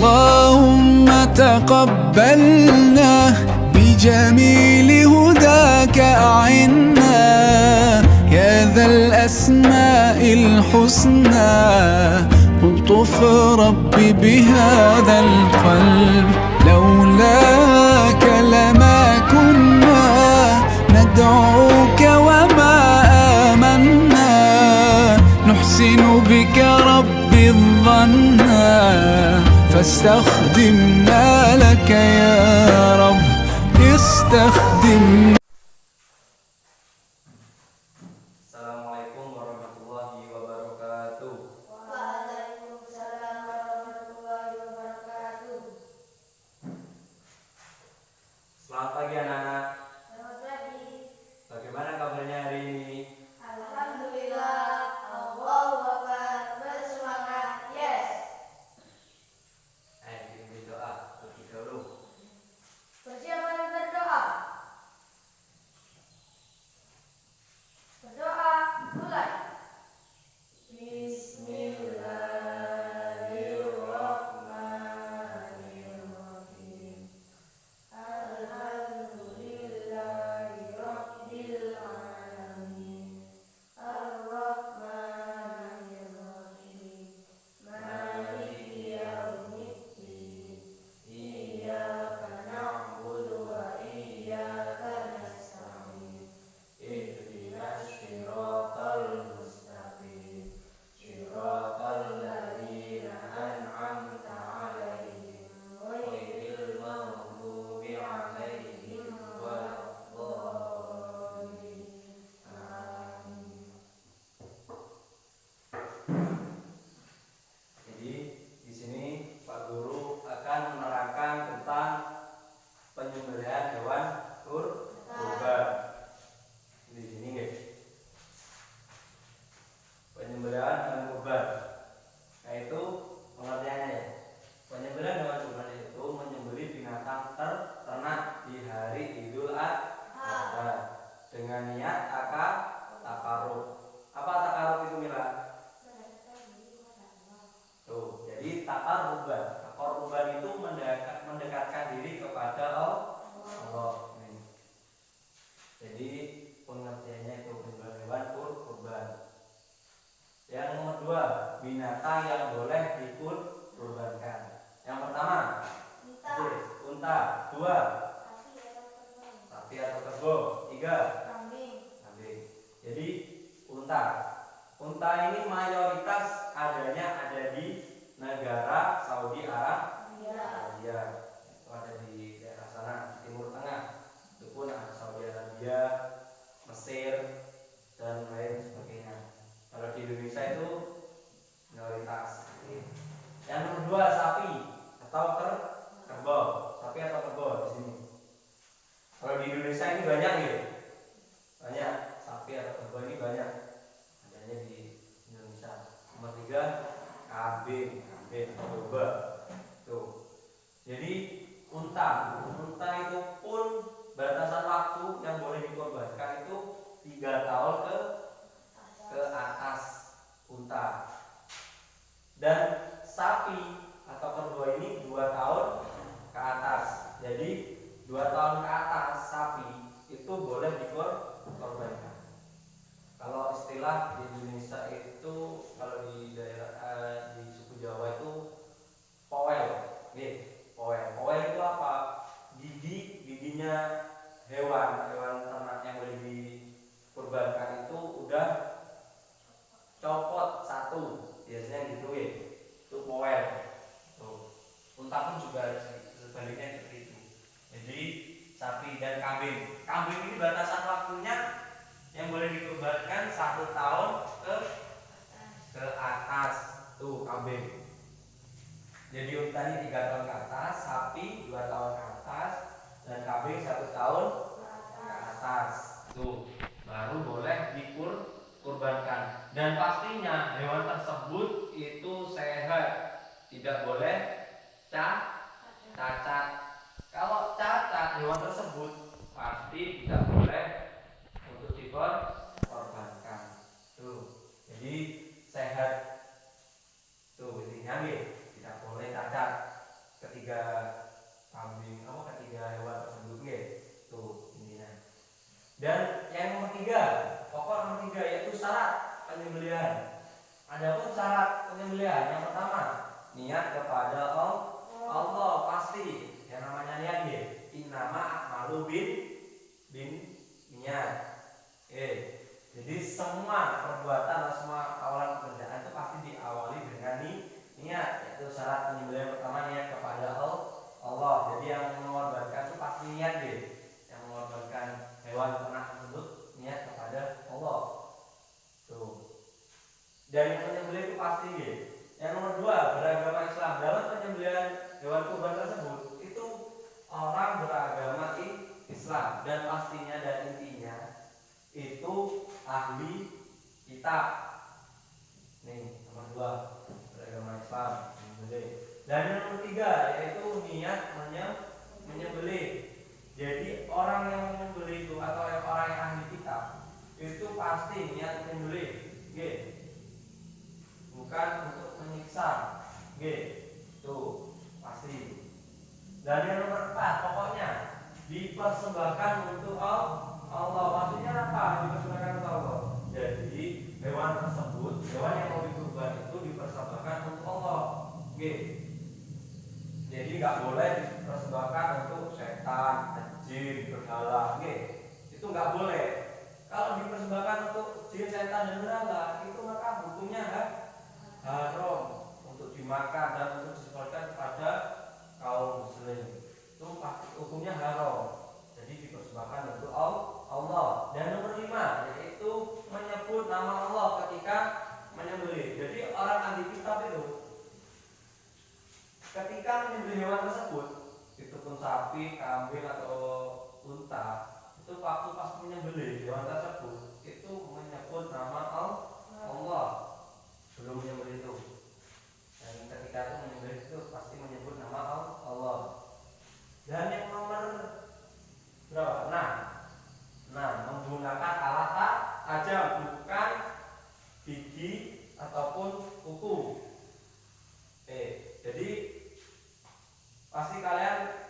اللهم تقبلنا بجميل هداك أعنا يا ذا الأسماء الحسنى الطف ربي بهذا القلب لولاك لما كنا ندعوك وما آمنا نحسن بك ربي الظن فاستخدمنا لك يا رب استخدمنا. Assalamualaikum warahmatullahi wabarakatuh. Waalaikumsalam warahmatullahi wabarakatuh. Selamat pagi anak-anak. Selamat pagi. Bagaimana kabarnya hari ini? Alhamdulillah. Allahu Akbar. Bersemangat. Yes. Ayo pimpin doa terlebih dahulu. Persiapan berdoa. Berdoa mulai. Bismillahirrahmanirrahim. Alhamdulillahirabbil alamin. Arrahmanirrahim. Maliki yaumiddin. Iyyaka na'budu wa iyyaka nasta'in. Ihdinas siratal mustaqim. Siratal ladzina an'amta 'alaihim ghairil maghdubi 'alaihim waladdallin. Amin. Jadi di sini Pak Guru akan menerangkan tentang penyembelihan hewan kurban. Di sini guys. Penyembelihan hewan kurban. Nah itu pengertiannya ya. Penyembelihan hewan kurban itu menyembelih binatang ternak di hari Idul Adha dengan niat takarub. Apa takarub itu Mila? Tuh, jadi takarruban itu mendekatkan diri kepada Allah. Jadi pengertiannya itu penyembelihan hewan kurban. Yang nomor 2, binatang yang boleh dikurbankan. Yang pertama, unta. 2, sapi atau kerbau. 3, kambing. Jadi unta ini mayoritas adanya ada di negara Saudi Arabia. Itu ada di daerah sana, Timur Tengah. Itu pun ada Saudi Arabia, Mesir, dan lain sebagainya. Kalau di Indonesia itu minoritas. Yang nomor 2, sapi atau kerbau. Sapi atau kerbau di sini. Kalau di Indonesia ini banyak ya. Banyak sapi atau kerbau ini banyak. Adanya di Indonesia. Nomor 3, kambing domba. Tuh. Jadi unta itu pun batasan waktu yang boleh dikorbankan itu 3 tahun ke atas unta. Dan sapi atau kerbau ini 2 tahun ke atas. Jadi 2 tahun ke atas sapi itu boleh dikorbankan. Kalau istilah di Indonesia itu, kalau di daerah di suku Jawa itu powel. Powel itu apa? Giginya hewan ternak yang boleh dikurbankan itu udah copot 1, biasanya gitu ya. Itu powel. Tuh. Unta pun juga sebaliknya seperti itu. Jadi sapi dan kambing. Kambing ini batasan waktunya yang boleh dikurbankan 1 tahun ke atas. Tuh kambing. Jadi unta ini 3 tahun ke atas, sapi 2 tahun ke atas, dan kambing 1 tahun ke atas. Tuh baru boleh dikurbankan. Dan pastinya hewan tersebut itu sehat, tidak boleh cacat. Kalau cacat hewan tersebut pasti tidak boleh untuk dikorbankan. Tuh, jadi sehat. Tuh intinya nih, tidak boleh cacat. niat kepada Allah pasti. Yang namanya niat ya. Innama a'malu bin niat. Jadi semua perbuatan atau semua awalan pekerjaan itu pasti diawali dengan niat. Yaitu syarat penyembelihan pertama niat kepada Allah. Jadi yang mengorbankan itu pasti niat deh. Yang mengorbankan hewan ternak tersebut niat kepada Allah. Tuh. Dan yang menyembelih itu pasti deh. Yang nomor 2, beragama Islam. Dalam penyembelihan hewan kurban tersebut itu orang beragama Islam dan pastinya dan intinya itu ahli kitab. Nih, nomor 2, beragama Islam. Dan yang nomor 3 yaitu niat menyembelih. Jadi orang yang menyembelih itu atau orang yang ahli kitab itu pasti niat menyembelih. Bukan untuk menyiksa. Tuh, pasti. Dan yang nomor 4 pokoknya dipersembahkan untuk Allah. Maksudnya apa? Dipersembahkan untuk Allah. Jadi hewan tersebut, hewan yang mau dikurban itu dipersembahkan untuk Allah. Jadi nggak boleh dipersembahkan untuk setan, jin, berhala. Itu nggak boleh. Kalau dipersembahkan untuk jin, setan, dan berhala, itu maka hukumnya haram untuk dimakan dan untuk disebarkan kepada kaum muslim. Itu hukumnya haram. Jadi dipersembahkan untuk Allah. Dan nomor 5 yaitu menyebut nama Allah ketika menyembelih. Jadi orang ahli kitab itu ketika menyembelih hewan tersebut, itu pun sapi, kambing atau unta, itu waktu pas menyembelih hewan tersebut itu menyebut nama Allah sebelum menyembelih itu. Dan ketika itu menyembelih itu pasti menyebut nama Allah. Dan yang nomor berapa? 6, menggunakan alat tajam, bukan gigi ataupun kuku. Jadi pasti kalian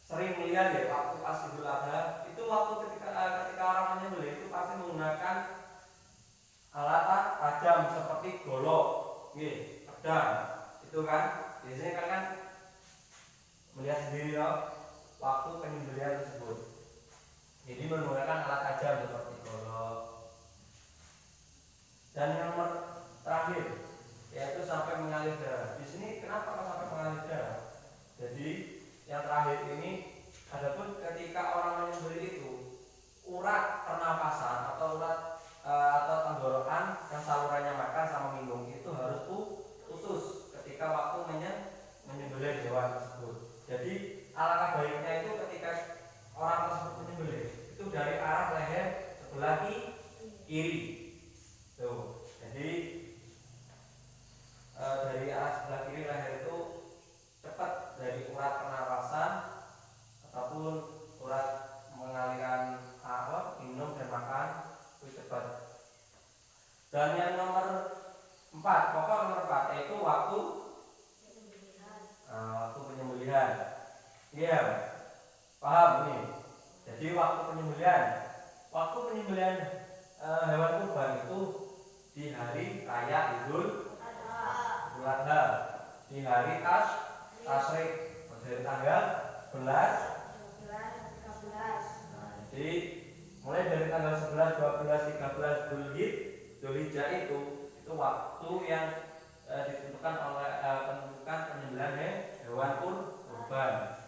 sering melihat ya waktu pas Idul Adha itu waktu ketika orang menyembelih itu pasti menggunakan alat tajam seperti golok, pedang. Itu kan biasanya kalian melihat sendiri waktu penyembelihan tersebut. Jadi menggunakan alat tajam seperti golok. Dan yang nomor terakhir yaitu sampai mengalir darah. Di sini kenapa sampai mengalir darah? Jadi yang terakhir ini adapun ketika orang menyembelih itu urat pernapasan atau urat atau tenggorokan yang salurannya makan sama minum itu harus putus ketika waktu menyembelih hewan tersebut. Jadi alangkah baiknya itu ketika orang tersebut menyembelih itu dari arah leher sebelah kiri. Tuh. Jadi dari arah sebelah kiri leher itu cepat dari urat pernapasan ataupun urat mengalirkan minum dan makan itu cepat. Dan yang nomor 4, pokok nomor 4 yaitu waktu penyembelihan. Iya, paham nih. Jadi waktu penyembelihan hewan kurban itu di hari raya Idul Adha, di hari Tasyrik, dari tanggal 11. Jadi mulai dari tanggal 11, 12, 13 Dzulhijjah itu waktu yang ditentukan oleh penentukan penyembelihan hewan kurban.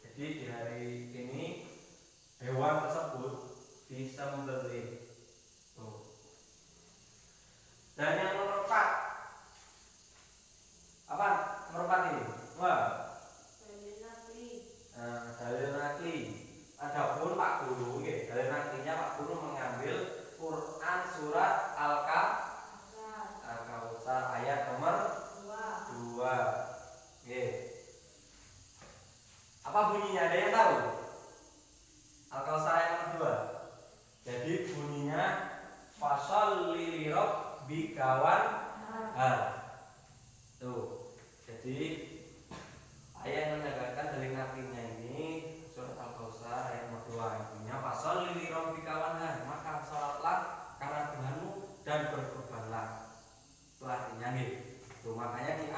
Jadi di hari ini hewan tersebut disembelih. Dan yang nomor 4 apa? Nomor 4 ini. Wah. Dalil nakli. Adapun Pak Guru, dalil naklinya Pak Guru mengambil Quran surat Al-Kautsar ayat nomor 2.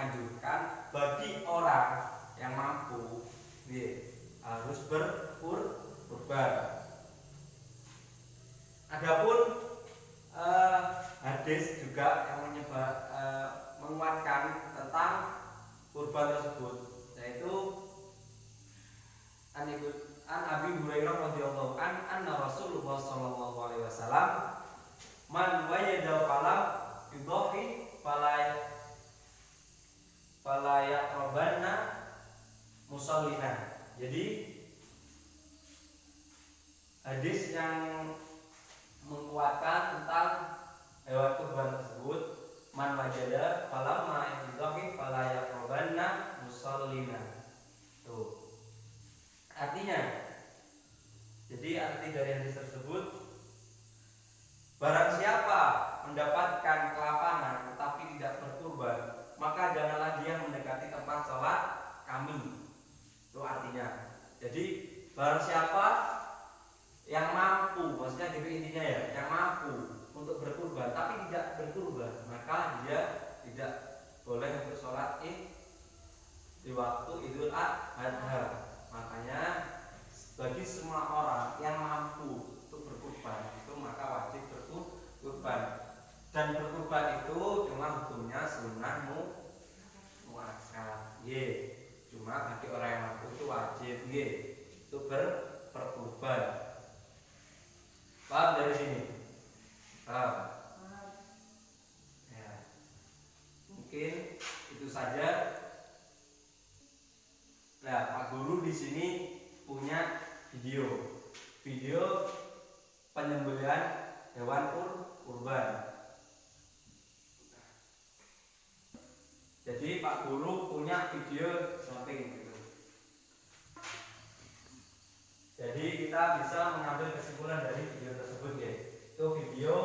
dianjurkan bagi orang yang mampu harus berkurban. Adapun hadis juga yang menguatkan tentang kurban tersebut, yaitu an Abi Hurairah radhiyallahu anna Rasulullah sallallahu alaihi wasallam man wajada falam yudhi fala yaqrabanna musallina. Jadi hadis yang menguatkan tentang hewan kurban tersebut, man wajada falamma yudhi fala yaqrabanna musallina. Tuh. Artinya, jadi arti dari hadis tersebut, barang siapa mendapatkan kelaparan tetapi tidak berkurban, maka janganlah dia mendekati tempat sholat kami. Itu artinya. Jadi barang siapa yang mampu, maksudnya gitu intinya ya, yang mampu untuk berkurban tapi tidak berkurban, maka dia tidak boleh untuk sholat di waktu Idul Adha. Makanya bagi semua orang yang mampu untuk berkurban itu maka wajib berkurban. Dan berkurban itu cuma hukumnya sunnah muakkad. Cuma bagi orang yang mampu itu wajib itu berkurban. Paham dari sini? Paham? Ya. Mungkin itu saja. Nah, Pak Guru di sini punya video penyembelihan hewan kurban. Jadi Pak Guru punya video samping gitu. Jadi kita bisa mengambil kesimpulan dari video tersebut ya. Itu video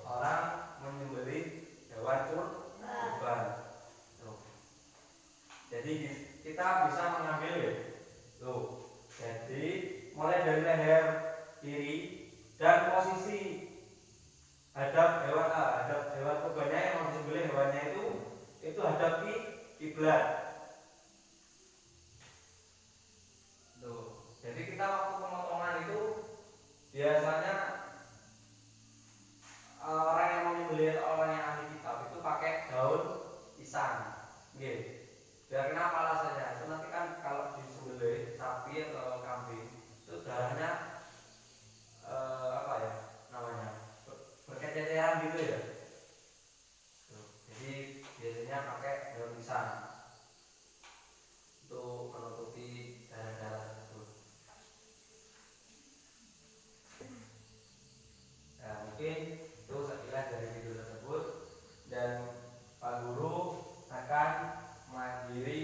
orang menyembelih hewan kurban. Jadi kita bisa mengambil ya. Tuh. Jadi mulai dari leher kiri dan posisi hadap hewan kurbannya yang mau disembelih hewannya itu hadap kiblat. Tuh. Jadi kita waktu pemotongan itu biasanya orang yang mau menyembelih atau orang yang ahli kitab itu pakai daun pisang. Nggih. Biar kenapa alasannya? Itu nanti kan kalau disembelih sapi atau kambing itu darahnya berkececeran gitu ya. Jadi biasanya pakai daun pisang untuk menutupi darah-darah tersebut. Nah, mungkin itu sekilas dari video tersebut, dan Pak Guru akan mengakhiri